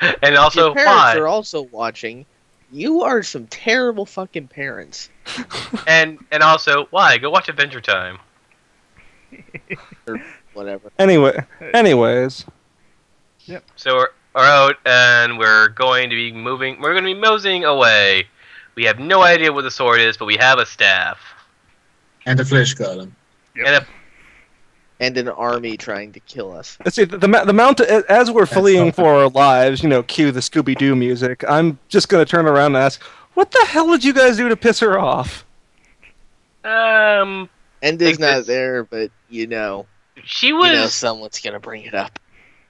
And If also, your parents why? are also watching, you are some terrible fucking parents. And also, why? Go watch Adventure Time. Or whatever. Anyways, So we're out, and we're going to be moving. We're going to be moseying away. We have no idea what the sword is, but we have a staff. And the flesh golem. And if And an army trying to kill us. let's see the mount as we're fleeing something. for our lives. Cue the Scooby Doo music. I'm just gonna turn around and ask, "What the hell did you guys do to piss her off?" Enda's Like not this. there, but she was, someone's gonna bring it up.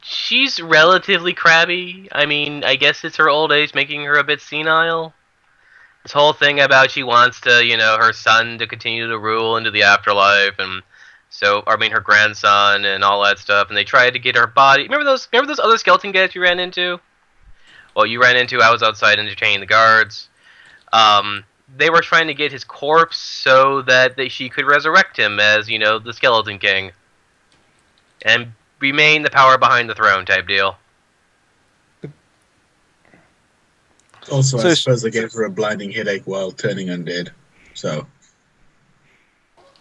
she's relatively crabby. I mean, I guess it's her old age making her a bit senile. This whole thing about she wants to, her son to continue to rule into the afterlife, and so, I mean, her grandson and all that stuff. And they tried to get her body. Remember those other skeleton guys you ran into? Well, you ran into. I was outside entertaining the guards. They were trying to get his corpse so that she could resurrect him as, the Skeleton King, and remain the power behind the throne type deal. Also, So I suppose they gave her a blinding headache while turning undead. So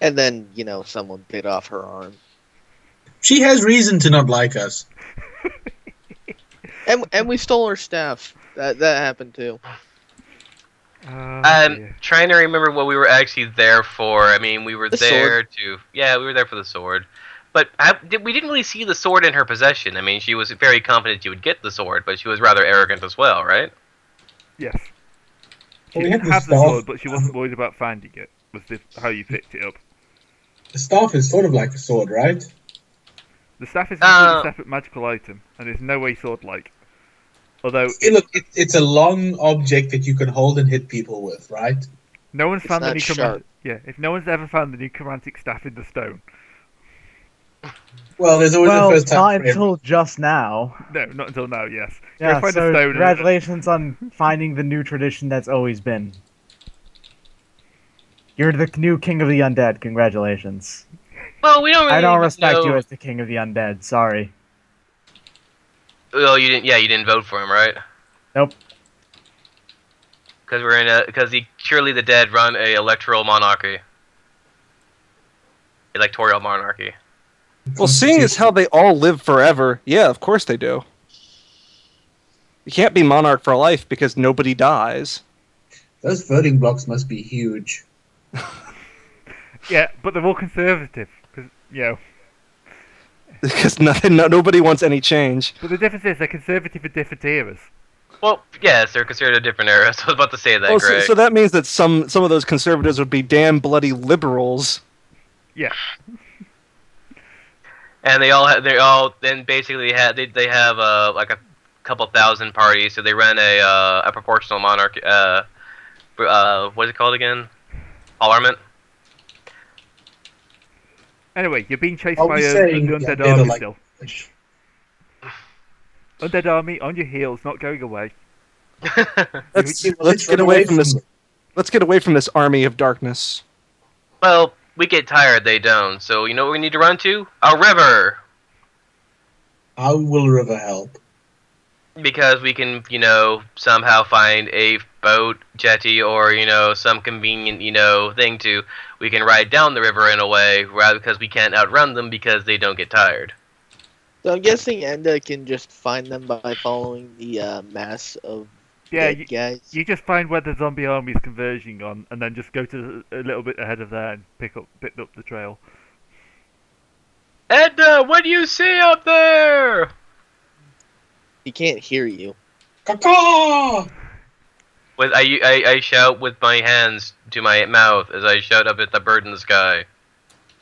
And then, someone bit off her arm. she has reason to not like us. And we stole her staff. That happened too. I'm trying to remember what we were actually there for. I mean, we were The there we were there for the sword. But we didn't really see the sword in her possession. I mean, she was very confident she would get the sword, but she was rather arrogant as well, right? Yes. She Well, we had didn't the have the staff. sword, but she wasn't worried about finding it. Was how you picked it up. The staff is sort of like a sword, right? The staff is a completely separate magical item, and is no way sword-like. Although Look, it's a long object that you can hold and hit people with, right? no one's It's found the not sharp. if no one's ever found the necromantic staff in the stone. Well, there's always Well, a first time not for every- until just now. No, not until now. Yes. Yeah, Go find so a stone. congratulations on finding the new tradition that's always been. You're the new king of the undead. Congratulations. Well, we don't really I don't even respect know. you as the king of the undead. Sorry. Well, you didn't. Yeah, you didn't vote for him, right? Nope. Because surely the dead run a electoral monarchy. Electoral monarchy. Well, seeing as how they all live forever, yeah, of course they do. You can't be monarch for life because nobody dies. Those voting blocks must be huge. Yeah, but they're all conservative. Because Because nobody wants any change. But the difference is they're conservative in different eras. Well, yes, they're considered a different era. So I was about to say that, Well, Greg. so that means that some of those conservatives would be damn bloody liberals. Yeah. And they then basically they have like a couple thousand parties, so they run a proportional monarchy. What is it called again? Parliament. Anyway, you're being chased Are by we an saying undead they're army like- still. Undead army on your heels, not going away. Let's get away from this. Let's get away from this army of darkness. Well, we get tired, they don't. So you know what we need to run to? A river. How will River help? Because we can, somehow find a boat, jetty, or, some convenient, thing we can ride down the river in a way, rather because we can't outrun them because they don't get tired. So I'm guessing Enda can just find them by following the mass of dead guys. You just find where the zombie army's converging on, and then just go to a little bit ahead of there and pick up the trail. Edna, what do you see up there? He can't hear you. Caw-caw! I shout with my hands to my mouth as I shout up at the bird in the sky.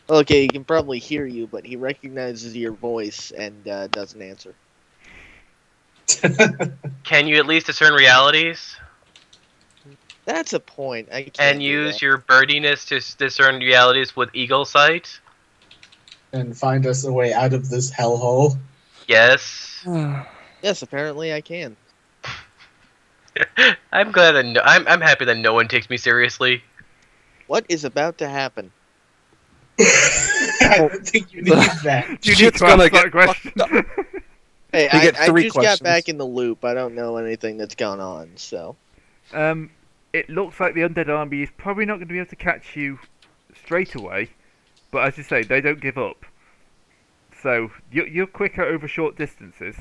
Okay, he can probably hear you, but he recognizes your voice and doesn't answer. Can you at least discern realities? That's a point. I can't And do use that. your birdiness to discern realities with eagle sight? And find us a way out of this hellhole. Yes. Yes, apparently I can. I'm glad that I'm happy that no one takes me seriously. What is about to happen? I don't think you need that. Do you need Shit's to ask gonna that get question? Hey, We get I three just questions. got back in the loop. I don't know anything that's gone on, so. It looks like the undead army is probably not going to be able to catch you straight away, but as you say, they don't give up. So you're quicker over short distances,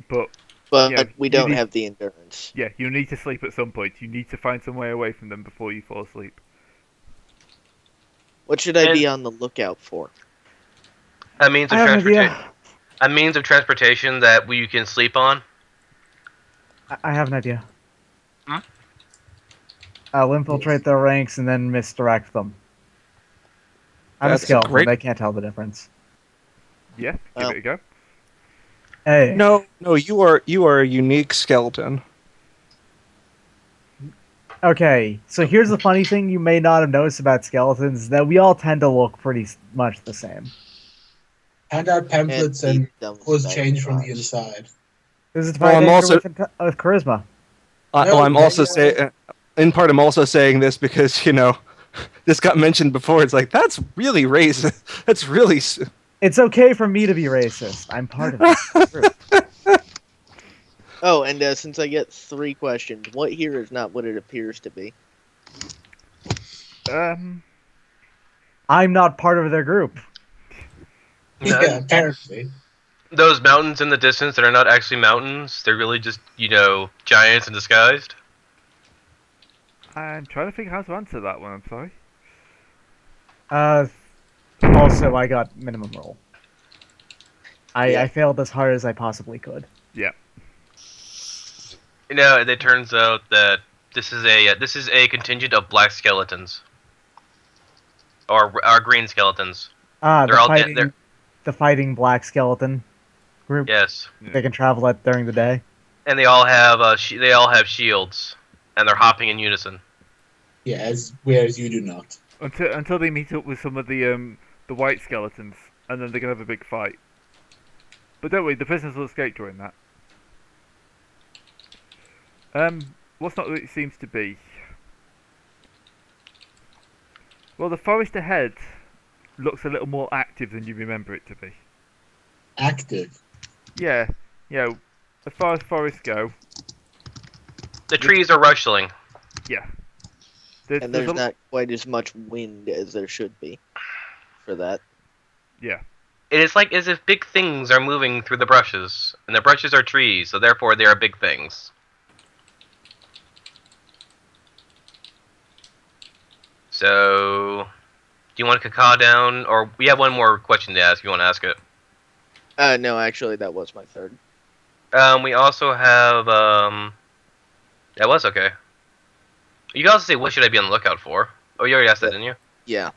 but But we you don't need- have the endurance. yeah, you need to sleep at some point. You need to find some way away from them before you fall asleep. What should I be on the lookout for? A means I of have an transportation. idea. A means of transportation that you can sleep on. I have an idea. Hmm? I'll infiltrate their ranks and then misdirect them. I'm That's a skeleton. great. They can't tell the difference. Yeah, give it a go. Hey. No, you are a unique skeleton. Okay, so here's the funny thing you may not have noticed about skeletons, that we all tend to look pretty much the same. Hand out pamphlets and dumb cause spell change from the drops. inside. This is Well, I'm also- with charisma. I'm also no. saying, in part, I'm also saying this because this got mentioned before. It's like that's really racist. That's really. It's okay for me to be racist. I'm part of it. Oh, and since I get 3 questions, what here is not what it appears to be? I'm not part of their group. Yeah, apparently. Those mountains in the distance that are not actually mountains, they're really just, giants in disguised. I'm trying to think how to answer that one. I'm sorry. Also, I got minimum roll. I failed as hard as I possibly could. Yeah. It turns out that this is a contingent of black skeletons, or green skeletons. Ah, They're the fighting black skeleton group. Yes, They can travel at during the day. and they all have shields, and they're hopping in unison. Yeah, whereas you do not. Until they meet up with some of the white skeletons, and then they're gonna have a big fight. But don't worry, the prisoners will escape during that. What's not what it seems to be? Well, the forest ahead looks a little more active than you remember it to be. Active. Yeah, as far as forests go, The trees are rustling. yeah. And there's not quite as much wind as there should be for that. Yeah. It is like as if big things are moving through the brushes, and the brushes are trees, so therefore they are big things. So, do you want to caca down, or we have one more question to ask? If you want to ask it? No, actually, that was my 3rd. We also have that was okay. You can also say, what should I be on the lookout for? Oh, you already asked that, didn't you? Yeah.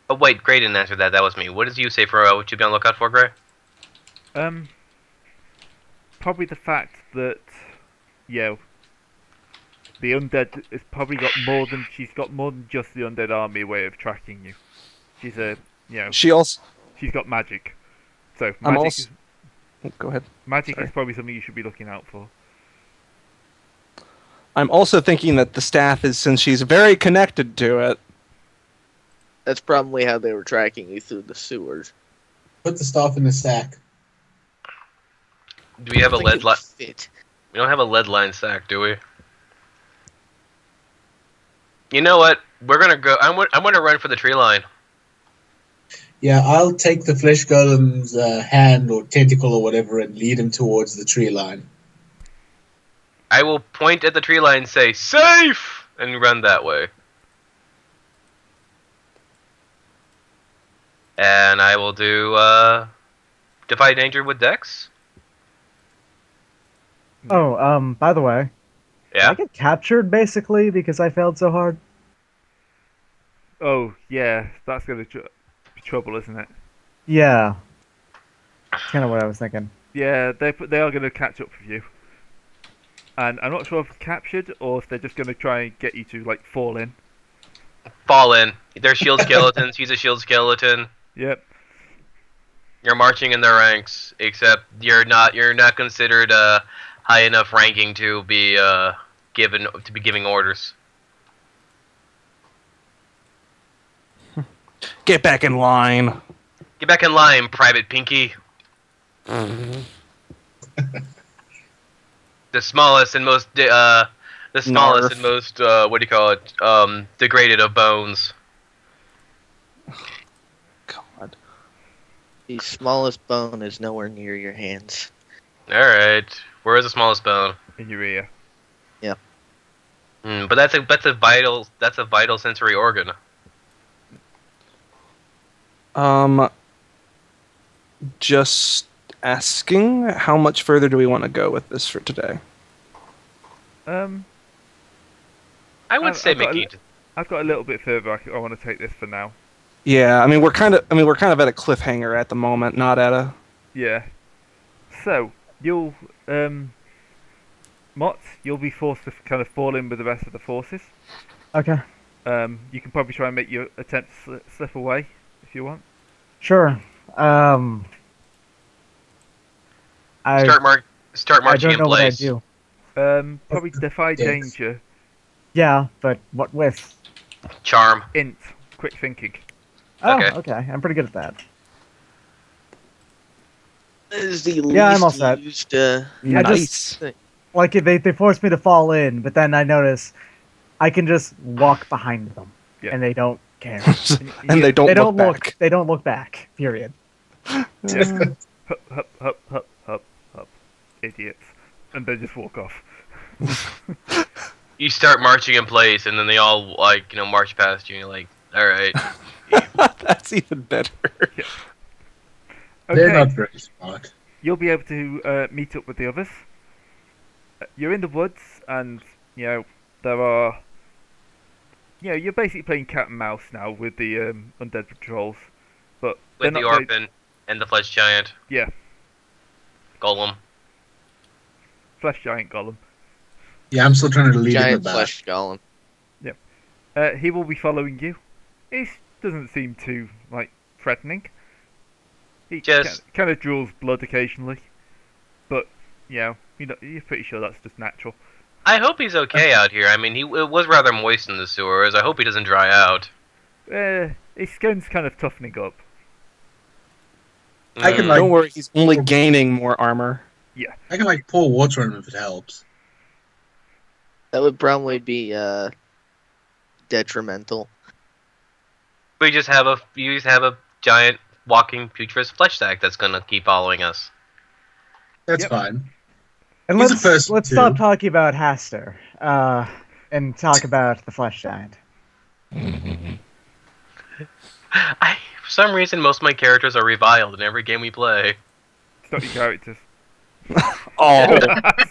Oh wait, Gray didn't answer that. That was me. What did you say for what you'd be on the lookout for, Gray? Probably the fact that, the undead has probably got she's got more than just the undead army way of tracking you. She's she's got magic. So Go ahead. magic Sorry. is probably something you should be looking out for. I'm also thinking that the staff is, since she's very connected to it. That's probably how they were tracking you through the sewers. Put the stuff in the sack. Do we have a Like lead it line? fit. We don't have a lead line sack, do we? You know what? We're gonna go. I'm gonna run for the tree line. Yeah, I'll take the flesh golem's hand or tentacle or whatever and lead him towards the tree line. I will point at the tree line and say, "Safe!" and run that way. And I will do defy danger with Dex. Oh, by the way, Yeah. I get captured basically because I failed so hard. Oh, yeah, that's gonna be trouble, isn't it? Yeah. That's kind of what I was thinking. Yeah, they are gonna catch up with you. And I'm not sure if it's captured or if they're just gonna try and get you to like fall in. Fall in. They're shield skeletons. He's a shield skeleton. Yep. You're marching in their ranks, except you're not considered high enough ranking to be giving orders. Get back in line. Get back in line, Private Pinky. The smallest and most what do you call it? Degraded of bones. God. The smallest bone is nowhere near your hands. All right, where is the smallest bone? In your ear. But that's a vital sensory organ. Just asking, how much further do we want to go with this for today? I would say making. I've got a little bit further. I want to take this for now. Yeah, I mean we're kind of at a cliffhanger at the moment, not at a. Yeah. So you'll Mott, you'll be forced to kind of fall in with the rest of the forces. Okay. You can probably try and make your attempt to slip away if you want. Sure. Start I marching don't in know what I place. do. Probably defy danger. Yeah, but what with? Charm. Int. Quick thinking. Oh, Okay. okay. I'm pretty good at that. That is the Yeah, I'm all least set. used. I Nice. Like they forced me to fall in, but then I notice I can just walk behind them, Yeah. and they don't care. And they don't They look don't back. They don't look back. Period. Hup, hup, hup, hup, hup, hup. Idiots. And they just walk off. You start marching in place, and then they all march past you, and you're like, all right. That's even better. They're Okay. not very smart. You'll be able to meet up with the others. You're in the woods, and there are. You're basically playing cat and mouse now with the undead patrols, but With the orphan and the flesh giant. Yeah. Golem. Flesh giant golem. Yeah, I'm still trying to lead him Giant about. flesh golem. He will be following you. He doesn't seem too threatening. He Just- kind of draws blood occasionally, but you're pretty sure that's just natural. I hope he's okay out here. I mean, it was rather moist in the sewers. I hope he doesn't dry out. His skin's kind of toughening up. I can, Mm. like- Don't worry, he's only gaining more armor. I can pour water on him if it helps. That would probably be detrimental. You just have a giant walking putrid flesh sack that's gonna keep following us. That's Yep. fine. And He's a let's person, too. stop talking about Haster, and talk about the flesh giant. For some reason, most of my characters are reviled in every game we play. It's not your characters. Oh,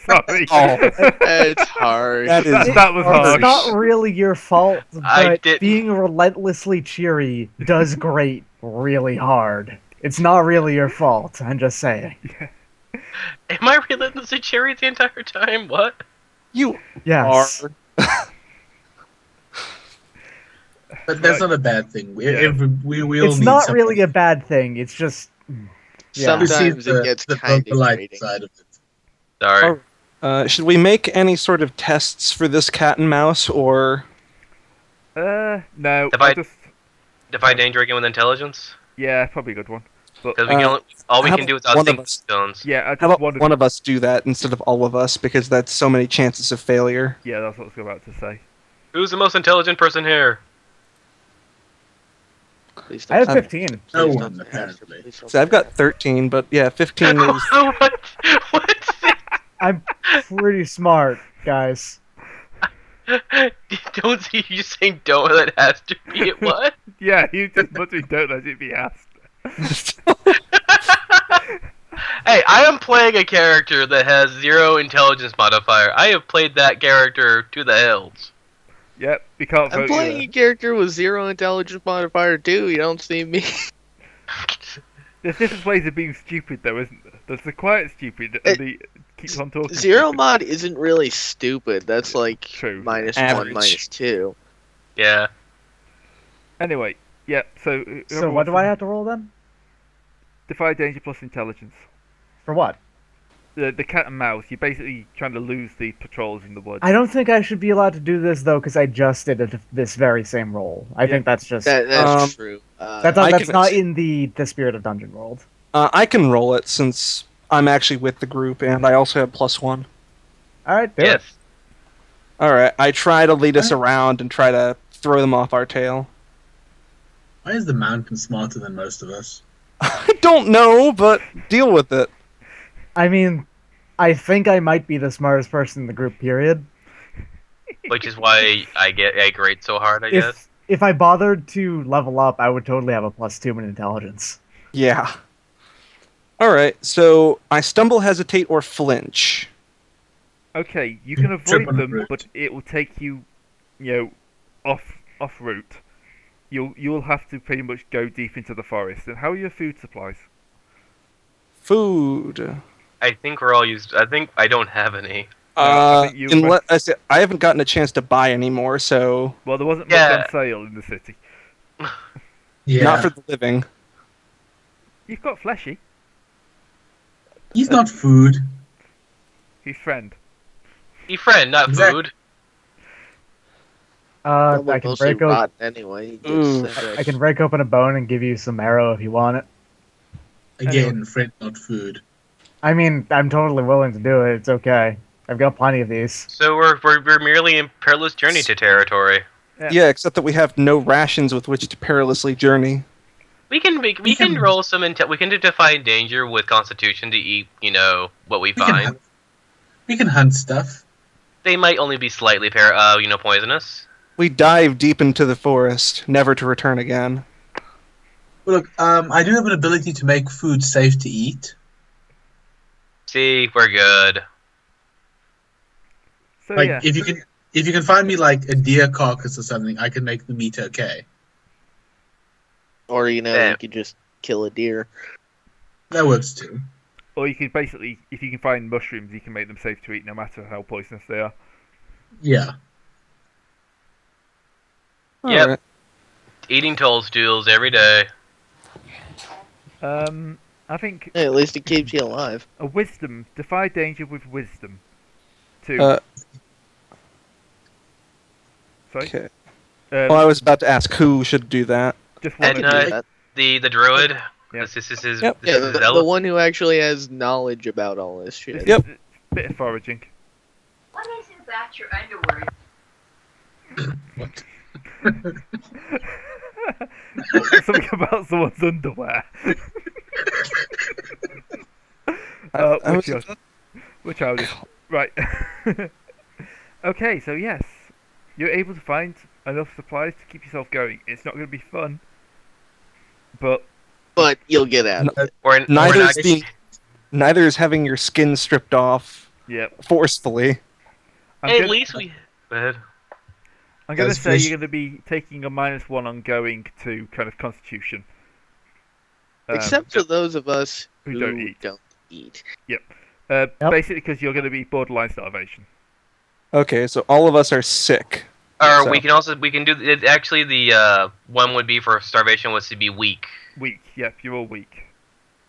Sorry. It's hard. that is That was harsh. It's not really your fault, I but did- being relentlessly cheery does grate really hard. It's not really your fault. I'm just saying. Am I relentlessly cheery the entire time? What? you Yes. are. But that's not a bad thing. We all It's need not something. really a bad thing. It's just yeah. We see Sometimes the- it gets the kind of polite grating. side of it. Sorry. Should we make any sort of tests for this cat and mouse, or No. If I'll I- just. Defy danger again with intelligence? Yeah, probably a good one. But Because all we how can do is about one of outsync us? stones. yeah, I how just about wanted. one of us do that instead of all of us, because that's so many chances of failure. Yeah, that's what I was about to say. Who's the most intelligent person here? Please I have don't- 15. No please don't one, say apparently. Haster. Please don't So I've say got 13, but yeah, 15 is. what? What? I'm pretty smart, guys. Don't see you saying don't that has to be it. What? Yeah, you just literally don't let it be asked. Hey, I am playing a character that has 0 intelligence modifier. I have played that character to the hills. Yep, you can't I'm vote playing a either. character with 0 intelligence modifier too. You don't see me. There's different ways of being stupid, though, isn't there? There's the quiet stupid, and the keeps on talking. Zero stupid. mod isn't really stupid. That's like True. -1, Average. -2. Yeah. Anyway, yeah. So. So what do I have to roll then? Defy danger plus intelligence. For what? The cat and mouse. You're basically trying to lose the patrols in the woods. I don't think I should be allowed to do this though, because I just did this very same roll. I think that's just That's Um, true. that's I that's can- not in the Spirit of Dungeon World. I can roll it since I'm actually with the group, and I also have +1. All right, do it. Yes. All right, I try to lead us around and try to throw them off our tail. Why is the mountain smarter than most of us? I don't know, but deal with it. I mean, I think I might be the smartest person in the group. Period. Which is why I grade so hard, I guess. If I bothered to level up, I would totally have a +2 in intelligence. Yeah. All right, so I stumble, hesitate, or flinch. Okay, you can avoid Trip on the them, route. but it will take you, off route. You'll have to pretty much go deep into the forest. And how are your food supplies? Food. I think we're all used. I think I don't have any. I think you Unless I haven't gotten a chance to buy any more, so Well, there wasn't much Yeah. on sale in the city. Yeah. not for the living. You've got Fleshy, He's not food. his friend. Be friend, not Exactly. food. Probably I can mostly break open. rotten anyway. Ooh. I can break open a bone and give you some arrow if you want it. Again, friend, not food. I mean, I'm totally willing to do it. It's okay. I've got plenty of these. So we're merely in perilous journey to territory. Yeah, except that we have no rations with which to perilously journey. We can roll some we can define danger with Constitution to eat what we We can, find. hunt, we can hunt stuff. They might only be slightly poisonous. We dive deep into the forest, never to return again. Well, look, I do have an ability to make food safe to eat. See, we're good. So Like, yeah, if you can find me like a deer carcass or something, I can make the meat okay. Or Yeah. you could just kill a deer. That works too. or you could basically, if you can find mushrooms, you can make them safe to eat, no matter how poisonous they are. Yeah. Yep. Alright. Eating toadstools every day. I think Hey, at least it keeps you alive. a wisdom, defy danger with wisdom. 2. Uh, Sorry. Okay. Um, Well, I was about to ask who should do that. just one. And, I could do that. The druid. Yeah. This is his. Yep. This Yeah, is his the ele- one who actually has knowledge about all this shit. Yep. Bit of foraging. What is it about your underwear? What? Something about someone's underwear. I was- We're childish. Right. Okay, so yes, you're able to find enough supplies to keep yourself going. It's not going to be fun, but But you'll get out of it. We're Neither not- is neither is having your skin stripped off yeah. forcefully. I'm Hey, gonna, at least we. Go ahead. I'm going to Guys, say fish- you're going to be taking a -1 on going to kind of Constitution. Except for those of us who who don't eat. don't eat. Yep. Basically, because you're going to be borderline starvation. Okay, so all of us are sick. Or So- we can do it. Actually, the one would be for starvation was to be weak. Weak. Yep, you're all weak.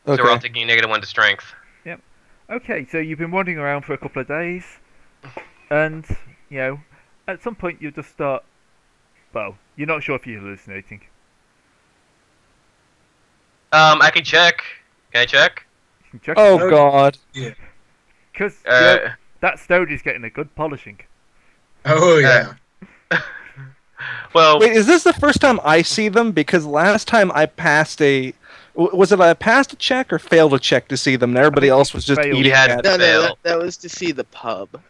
So we're all Okay. taking -1 to strength. Okay, so you've been wandering around for a couple of days, and, at some point you'll just start... Well, you're not sure if you're hallucinating. I can check. Can I check? You can check Oh god. because Uh, that stone is getting a good polishing. Oh yeah. well, Wait, is this the first time I see them? Because last time I passed was it I passed a check or failed a check to see them, and everybody think else you was just failed. eating You had- at it? No, Fail. that was to see the pub.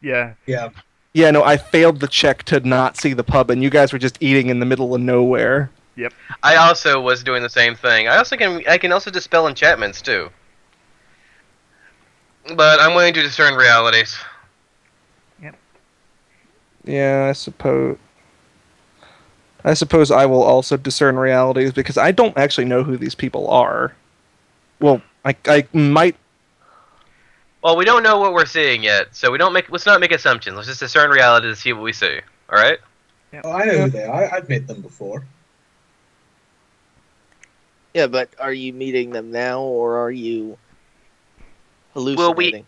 Yeah, Yeah. Yeah, no, I failed the check to not see the pub, and you guys were just eating in the middle of nowhere. I also was doing the same thing. I can also dispel enchantments too. But I'm willing to discern realities. Yeah, I suppose. I suppose I will also discern realities because I don't actually know who these people are. Well, I might. Well, we don't know what we're seeing yet, so let's not make assumptions. Let's just discern reality to see what we see. All right? Oh, I know who they are. I've met them before. Yeah, but are you meeting them now, or are you hallucinating?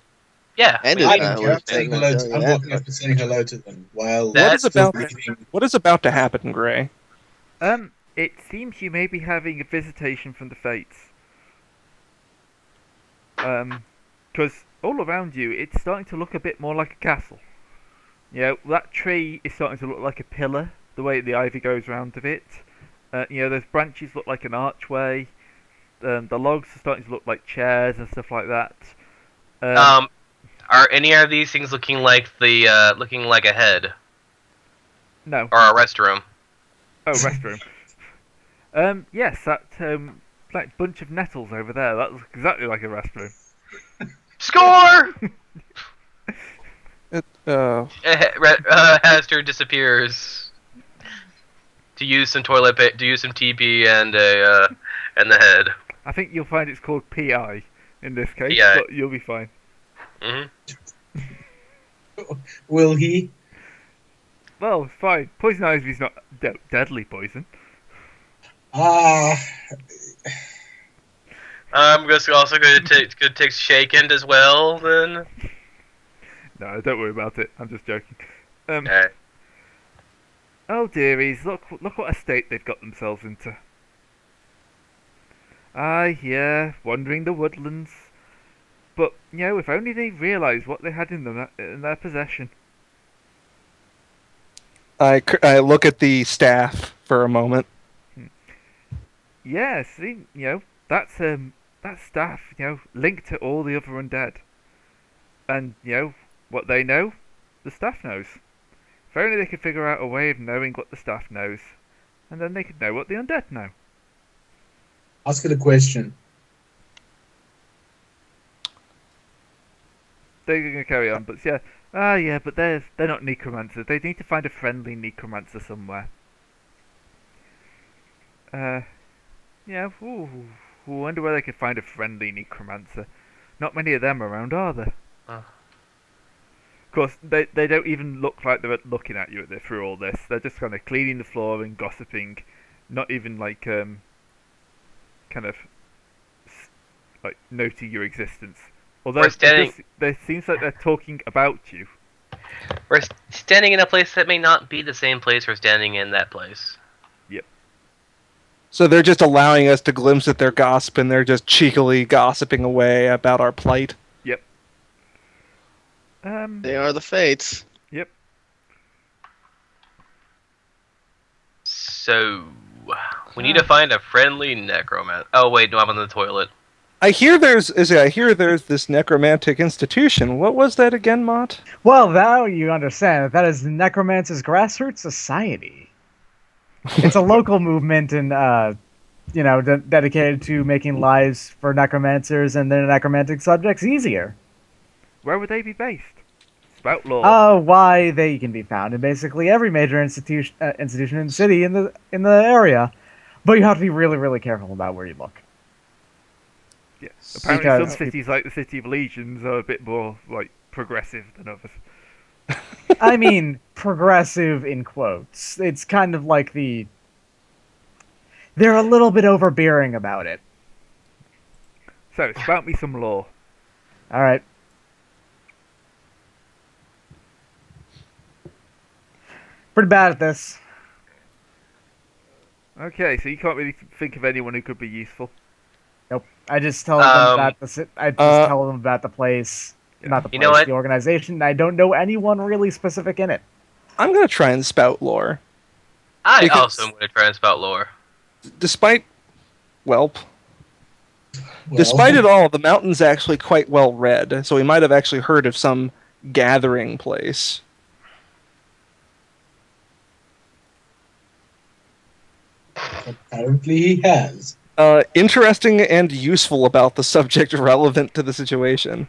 Yeah. And we- it's I not don't care. I'm saying hello. hallucinating, I'm I'll tell you walking up and saying hello to them while That- What is about breathing. what is about to happen, Gray? it seems you may be having a visitation from the Fates. Because all around you, it's starting to look a bit more like a castle. You know, that tree is starting to look like a pillar, the way the ivy goes round of it. You know, those branches look like an archway. The logs are starting to look like chairs and stuff like that. Are any of these things looking like a head No. or a restroom? Oh, restroom. Yes, that like bunch of nettles over there. That looks exactly like a restroom. Score! It, Haster disappears to use some toilet paper, to use some TP and the head. I think you'll find it's called PI in this case, PI. but you'll be fine. Mm-hmm. Will he? Well, fine. Poison ivy's not deadly poison. I'm just also going to take Shaken as well, then. No, don't worry about it. I'm just joking. Alright. Oh dearies, look what a state they've got themselves into. Yeah, wandering the woodlands. But, you know, if only they realised what they had in their possession. I look at the staff for a moment. Yeah, see, you know, that's staff, you know, linked to all the other undead. And, you know, what they know, the staff knows. If only they could figure out a way of knowing what the staff knows, and then they could know what the undead know. Ask it a question. They're going to carry on, but yeah. Yeah, but they're not necromancers. They need to find a friendly necromancer somewhere. Yeah, ooh, I wonder where they could find a friendly necromancer. Not many of them around, are there? Of course, they don't even look like they're looking at you through all this. They're just kind of cleaning the floor and gossiping. Not even like, kind of, like, noting your existence. Although it seems like they're talking about you. We're standing in a place that may not be the same place we're standing in that place. Yep. So they're just allowing us to glimpse at their gossip, and they're just cheekily gossiping away about our plight. Yep. They are the fates. Yep. So, we need to find a friendly necromancer. Oh wait, no, I'm on the toilet. I hear there's this necromantic institution. What was that again, Mott? Well, now you understand that is the Necromancer's Grassroots Society. It's a local movement and, dedicated to making lives for necromancers and their necromantic subjects easier. Where would they be based? Spout law. Why they can be found in basically every major institution in the city in the area, but you have to be really, really careful about where you look. Yeah. Apparently, some cities like the City of Legions are a bit more like progressive than others. I mean, progressive in quotes. It's kind of like they're a little bit overbearing about it. So, spout me some law. All right. Pretty bad at this. Okay, so you can't really think of anyone who could be useful. Nope. I just tell them about the place, not the place, You know what? the organization. I don't know anyone really specific in it. I'm gonna try and spout lore. I Because- also am going to try and spout lore. Despite Well, Despite it all, the mountain's actually quite well read, so we might have actually heard of some gathering place. apparently he has. Interesting and useful about the subject relevant to the situation.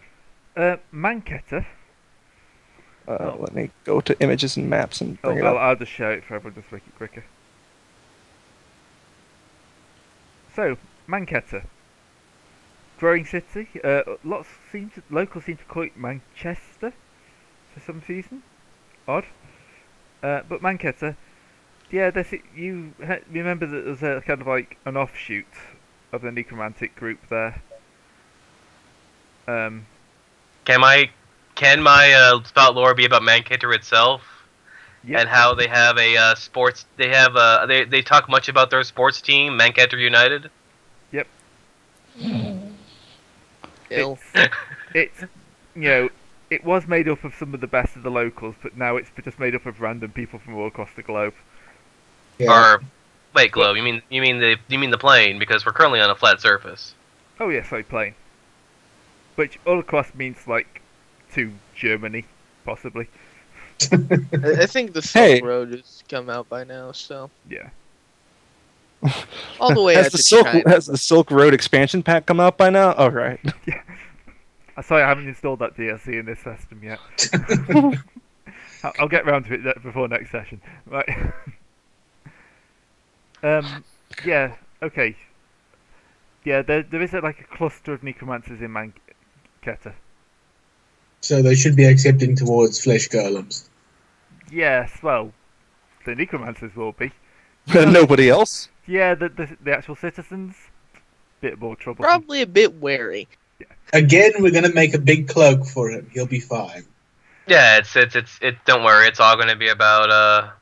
Manketer. Let me go to images and maps and Oh, bring it well, up. I'll just show it for everyone, just make it quicker. So, Manketer. Growing city. Locals seem to call it Manchester for some reason. Odd. But Manketer. Yeah, you remember that there's a kind of like an offshoot of the necromantic group there. Can my spout lore be about Manketer itself? Yep. And how they have a sports? They have they talk much about their sports team, Manketer United. Yep. Ill. It's, it was made up of some of the best of the locals, but now it's just made up of random people from all across the globe. Yeah. Or wait, Globe. You mean the plane? Because we're currently on a flat surface. Oh yeah, sorry, plane. Which all across means like to Germany, possibly. I think the Silk Road has come out by now, so Yeah. all the way Has out the to Silk China. has the Silk Road expansion pack come out by now? Oh right. Sorry, I haven't installed that DLC in this system yet. I'll get round to it before next session. Right. Yeah. Okay. Yeah, there is like a cluster of necromancers in Manketa. So they should be accepting towards flesh golems. Yes, well, the necromancers will be. Nobody else? Yeah, the actual citizens, bit more trouble. Probably a bit wary. Again, we're gonna make a big cloak for him. He'll be fine. Yeah, don't worry. It's all going to be about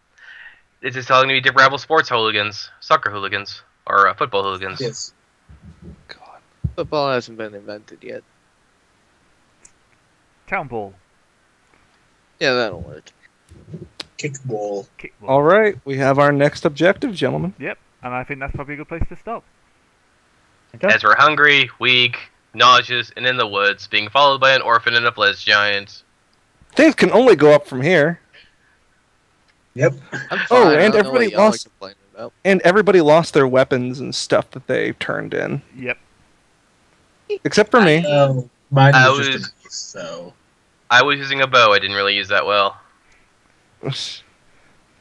It's just all going to be rebel sports hooligans, soccer hooligans, or football hooligans. Yes. God. Football hasn't been invented yet. Town ball, Yeah, that'll work. Kickball. kickball. All right, we have our next objective, gentlemen. Yep, and I think that's probably a good place to stop. Okay. As we're hungry, weak, nauseous, and in the woods, being followed by an orphan and a flesh giant. Things can only go up from here. Yep. I'm fine. Oh, I and don't know everybody what y'all are lost- complaining about. And everybody lost their weapons and stuff that they turned in. Yep. Except for me. Mine I was just was- a piece, so... I was using a bow. I didn't really use that well.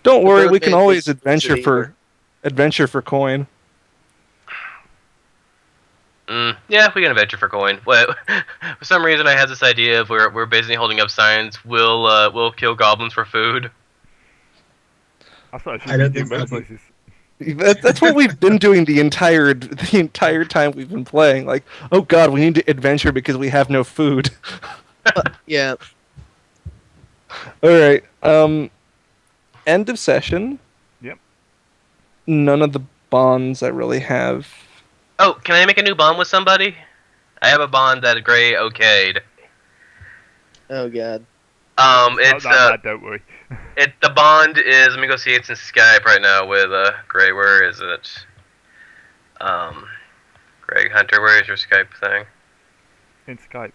Don't worry, we bird can man always was adventure for coin. Yeah, we can adventure for coin. Well, for some reason, I had this idea of we're basically holding up signs. We'll kill goblins for food. I thought I I don't should be in think both so. places. That's what we've been doing the entire time we've been playing. Like, oh god, we need to adventure because we have no food. Yeah, All right. End of session. Yep. None of the bonds I really have. Oh, can I make a new bond with somebody? I have a bond that Gray okayed. oh god. It's Not that bad, don't worry. the bond is. Let me go see. It's in Skype right now with Gray. Where is it? Greg Hunter, where is your Skype thing? In Skype.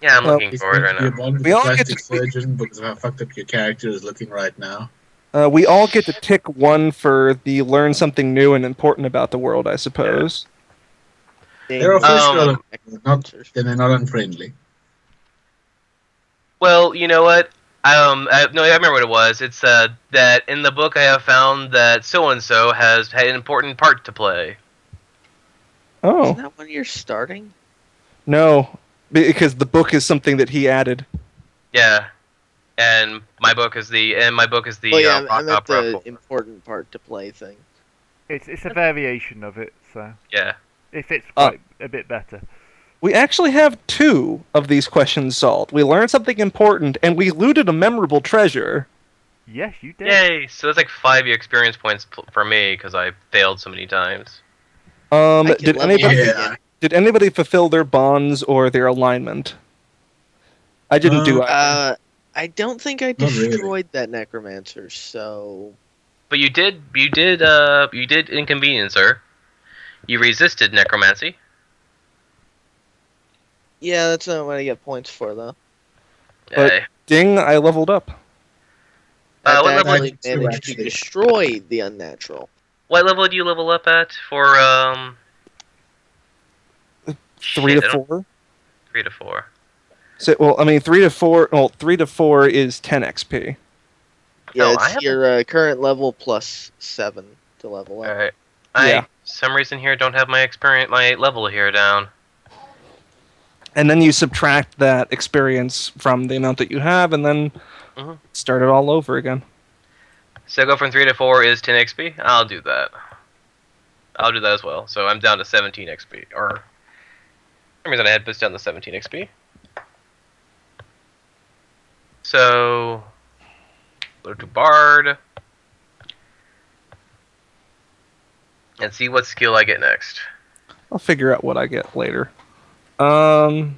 Yeah, I'm Well, looking for it right Your now. bond with We the all get plastic to- surgeon because of how fucked up your character is looking right now. We all get to tick one for the learn something new and important about the world, I suppose. There are flesh Um, golems, and they're not unfriendly. Well, you know what? I remember what it was. It's that in the book I have found that so and so has had an important part to play. Oh Isn't that when you're starting? no, because the book is something that he added. Yeah, and my book is the Well, yeah, I rock meant opera. the important part to play thing. It's a variation of it, so Yeah. it fits quite a bit better. We actually have 2 of these questions solved. We learned something important, and we looted a memorable treasure. Yes, you did. Yay! So it's like 5 experience points for me because I failed so many times. I can Did level anybody up Yeah. again. did anybody fulfill their bonds or their alignment? I didn't do it. I don't think I Not really. destroyed that necromancer, so But you did inconvenience her. You resisted necromancy. yeah, that's not what I get points for though. But- Yay. Ding, I leveled up. I what level- actually Two, managed to actually. destroy the unnatural. What level do you level up at for 3 shit, to I don't- 4. 3 to 4. So, well, I mean, 3 to 4. Well, 3 to 4 is 10 XP. Yeah, Oh, I it's haven't- your current level plus 7 to level up. Alright. Yeah. Some reason here don't have my level here down. And then you subtract that experience from the amount that you have, and then Mhm. start it all over again. So go from 3 to 4 is 10 XP? I'll do that. I'll do that as well. So I'm down to 17 XP. Or, for some reason I had this down to 17 XP. So, go to Bard. And see what skill I get next. I'll figure out what I get later. Go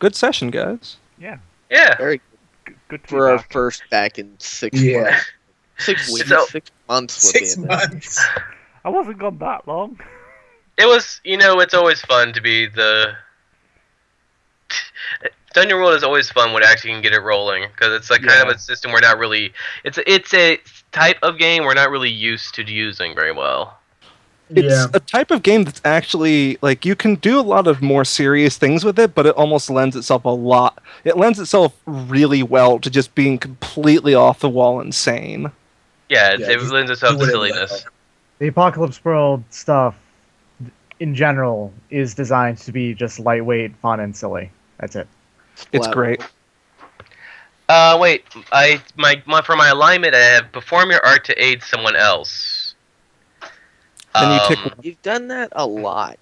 Good session, guys. Yeah. Yeah. Very Good to be for our back. first back in 6 Yeah. months. 6 weeks, So- 6 months. 6 months. I wasn't gone that long. It was, it's always fun to be the... Dungeon World is always fun when you actually can get it rolling, because it's like kind of a system we're not really... It's a type of game we're not really used to using very well. It's a type of game that's actually, like, you can do a lot of more serious things with it, but it almost lends itself it lends itself really well to just being completely off the wall insane. Yeah, Yeah, it just lends itself do to whatever the silliness. hell. The Apocalypse World stuff, in general, is designed to be just lightweight, fun, and silly. That's it. It's great. Wait, for my alignment, I have perform your art to aid someone else. Then you tick. You've done that a lot.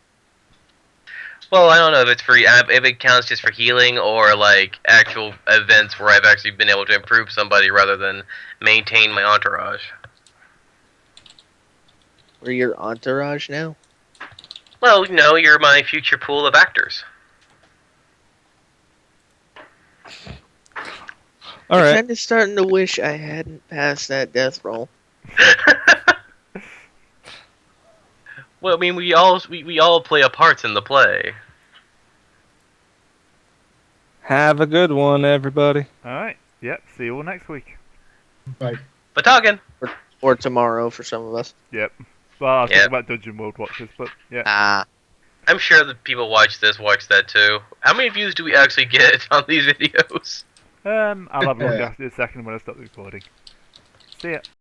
Well, I don't know if it's if it counts just for healing or like actual events where I've actually been able to improve somebody rather than maintain my entourage. We're your entourage now. Well, you're my future pool of actors. All I'm right. kind of starting to wish I hadn't passed that death roll. Well, I mean, we all play a part in the play. Have a good one, everybody. Alright, yep, see you all next week. Bye. But talking. Or tomorrow for some of us. Yep. Well, I was Yep. talking about Dungeon World Watchers, but yeah. Ah. I'm sure the people watch that too. How many views do we actually get on these videos? I'll have a look after a second when I stop recording. See ya.